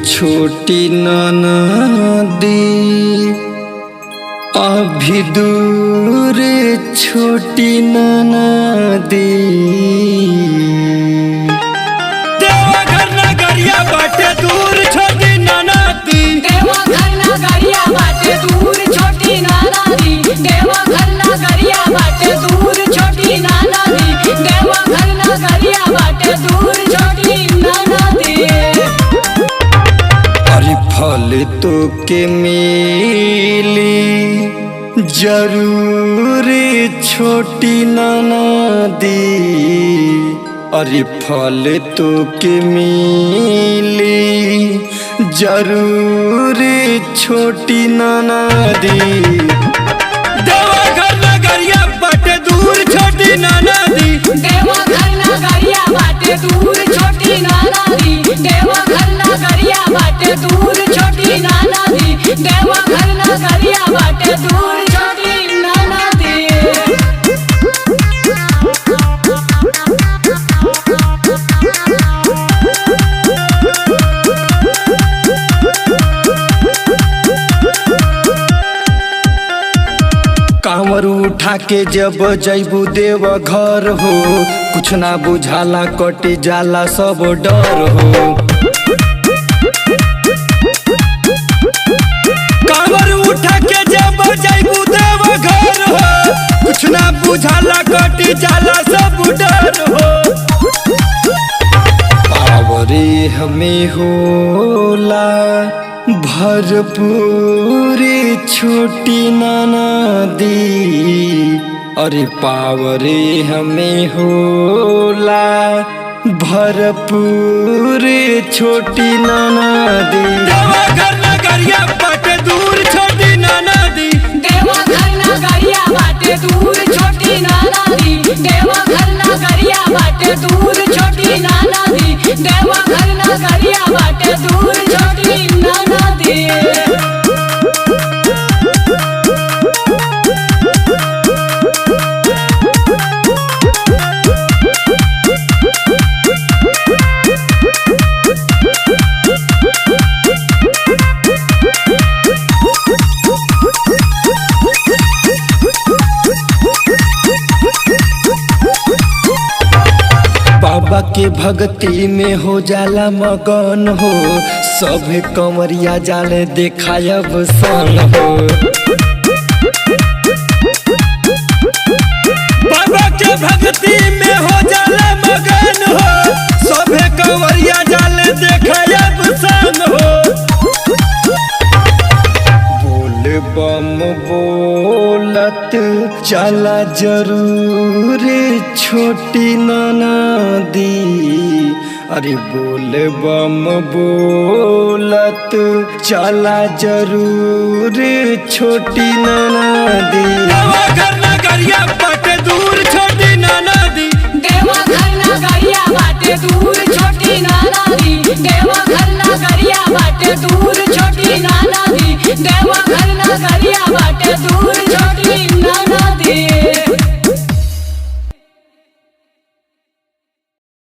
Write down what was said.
छोटी ननदी अभी दूर छोटी ननदी देवघर नगरिया बाटे दूर छोटी ननदी देवघर नगरिया बाटे दूर छोटी ननदी देवघर नगरिया बाटे दूर छोटी ननदी देवघर नगरिया बाटे दूर छोटी ननदी अरे फल तो के मिली जरूर छोटी ननदी अरे फल तो के मिली जरूर छोटी ननदी देवघर नगरिया बाटे दूर छोटी ननदी देवघर नगरिया बाटे दूर छोटी ननदी देवघर नगरिया बाटे दूर छोटी ननदी देवघर नगरिया बाटे दूर छोटी ननदी कांवर उठा के जब जैबू देव घर हो कुछ ना बुझाला कटी जाला सब डर हो कांवर उठा के जब जैबू देव घर हो कुछ ना बुझाला कटी जाला सब डर हो पावरे हमें होला भरपूर छोटी ननदी अरे पावरे हमें होला भरपूर छोटी ननदी देवघर नगरिया बाटे दूर छोटी ननदी देवघर नगरिया बाटे दूर छोटी ननदी देवघर नगरिया बाटे दूर छोटी ननदी देवघर नगरिया बाटे दूर छोटी ननदी बाबा के भक्ति में हो जाला मगन हो सब कंवरिया जाले देखायब सन हो बाबा के भक्ति में हो जाला मगन हो सभे कंवरिया जाले देखायब सन हो बोल बम बोलत चला जरूर छोटी ननदी अरे बोल बम बोलत चला जरूर छोटी ननदी देवघर नगरिया बाटे दूर छोटी ननदी देवघर नगरिया बाटे दूर छोटी ननदी देवघर नगरिया बाटे दूर छोटी ननदी देवघर नगरिया बाटे दूर छोटी